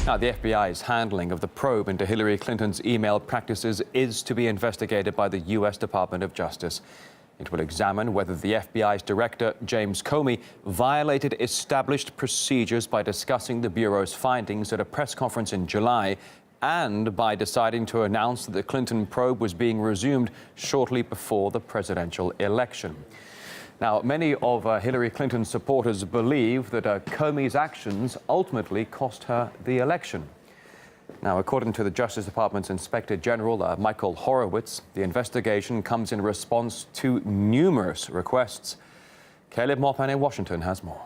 Now, the FBI's handling of the probe into Hillary Clinton's email practices is to be investigated by the U.S. Department of Justice. It will examine whether the FBI's director, James Comey, violated established procedures by discussing the Bureau's findings at a press conference in July and by deciding to announce that the Clinton probe was being resumed shortly before the presidential election. Now, many of Hillary Clinton's supporters believe that Comey's actions ultimately cost her the election. Now, according to the Justice Department's Inspector General, Michael Horowitz, the investigation comes in response to numerous requests. Caleb Morpan in Washington has more.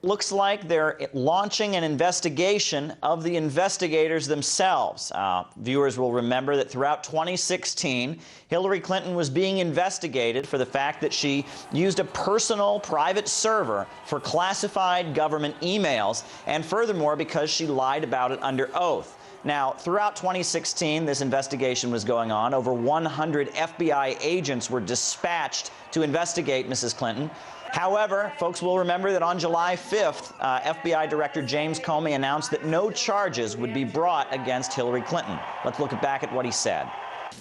Looks like they're launching an investigation of the investigators themselves. Viewers will remember that throughout 2016, Hillary Clinton was being investigated for the fact that she used a personal private server for classified government emails, and furthermore because she lied about it under oath. Now, throughout 2016, this investigation was going on. Over 100 FBI agents were dispatched to investigate Mrs. Clinton. However, folks will remember that on July 5th, FBI Director James Comey announced that no charges would be brought against Hillary Clinton. Let's look back at what he said.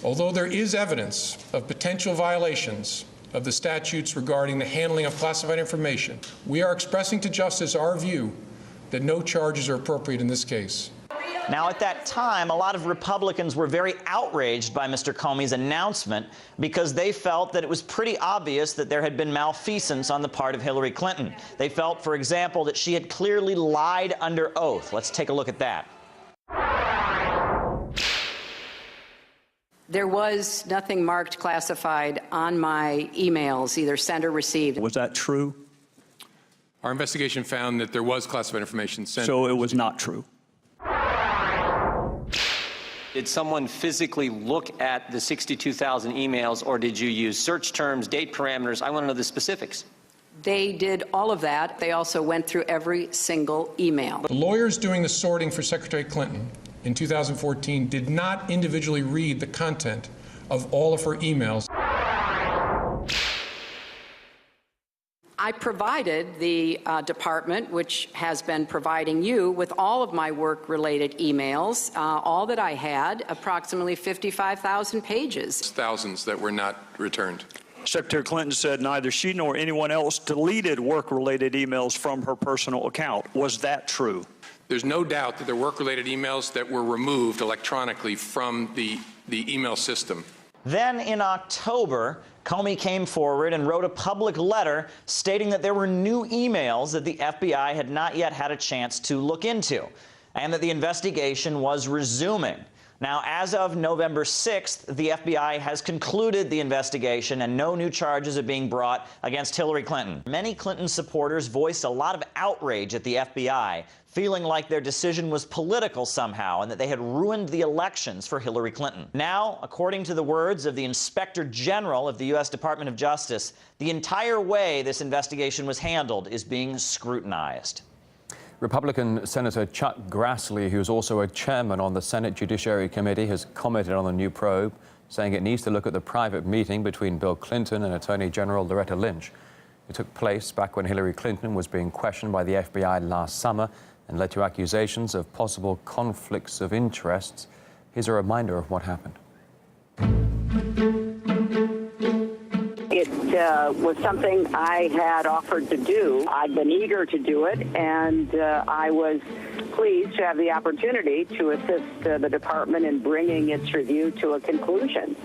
Although there is evidence of potential violations of the statutes regarding the handling of classified information, we are expressing to justice our view that no charges are appropriate in this case. Now, at that time, a lot of Republicans were very outraged by Mr. Comey's announcement because they felt that it was pretty obvious that there had been malfeasance on the part of Hillary Clinton. They felt, for example, that she had clearly lied under oath. Let's take a look at that. There was nothing marked classified on my emails, either sent or received. Was that true? Our investigation found that there was classified information sent. So it was not true. Did someone physically look at the 62,000 emails, or did you use search terms, date parameters? I want to know the specifics. They did all of that. They also went through every single email. The lawyers doing the sorting for Secretary Clinton in 2014 did not individually read the content of all of her emails. I provided the department, which has been providing you, with all of my work-related emails, all that I had, approximately 55,000 pages. Thousands that were not returned. Secretary Clinton said neither she nor anyone else deleted work-related emails from her personal account. Was that true? There's no doubt that there were work-related emails that were removed electronically from the email system. Then in October, Comey came forward and wrote a public letter stating that there were new emails that the FBI had not yet had a chance to look into, and that the investigation was resuming. Now, as of November 6th, the FBI has concluded the investigation and no new charges are being brought against Hillary Clinton. Many Clinton supporters voiced a lot of outrage at the FBI, feeling like their decision was political somehow and that they had ruined the elections for Hillary Clinton. Now, according to the words of the Inspector General of the U.S. Department of Justice, the entire way this investigation was handled is being scrutinized. Republican Senator Chuck Grassley, who's also a chairman on the Senate Judiciary Committee, has commented on the new probe, saying it needs to look at the private meeting between Bill Clinton and Attorney General Loretta Lynch. It took place back when Hillary Clinton was being questioned by the FBI last summer and led to accusations of possible conflicts of interests. Here's a reminder of what happened. It was something I had offered to do. I'd been eager to do it, and I was pleased to have the opportunity to assist the department in bringing its review to a conclusion.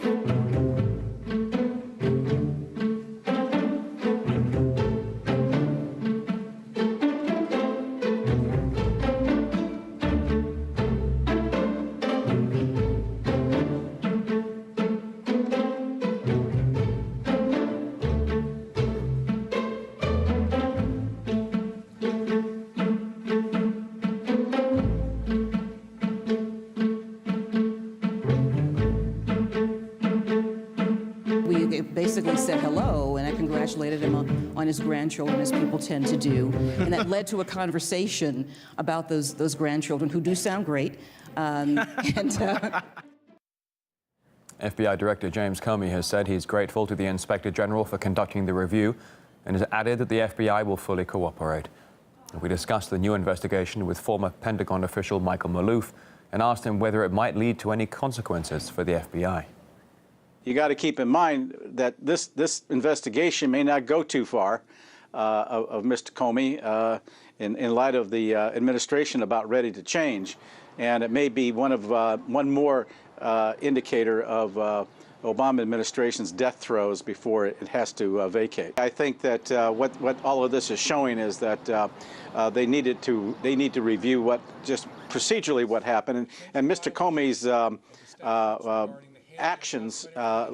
We basically said hello, and I congratulated him on his grandchildren, as people tend to do. And that led to a conversation about those grandchildren, who do sound great. FBI Director James Comey has said he's grateful to the Inspector General for conducting the review and has added that the FBI will fully cooperate. We discussed the new investigation with former Pentagon official Michael Maloof and asked him whether it might lead to any consequences for the FBI. You got to keep in mind that this investigation may not go too far of Mr. Comey in light of the administration about ready to change, and it may be one more indicator of Obama administration's death throes before it has to vacate. I think that what all of this is showing is that they need to review what just procedurally what happened, and Mr. Comey's actions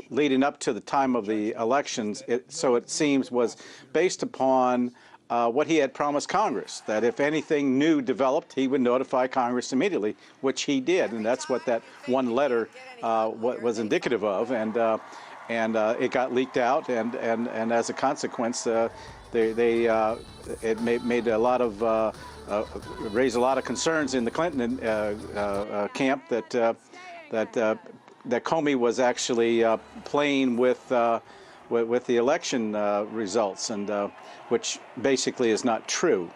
leading up to the time of the elections, so it seems, was based upon what he had promised Congress, that if anything new developed, he would notify Congress immediately, which he did, and that's what that one letter was indicative of, and it got leaked out, and as a consequence, it made a lot of raised a lot of concerns in the Clinton camp that Comey was actually playing with the election results, and which basically is not true.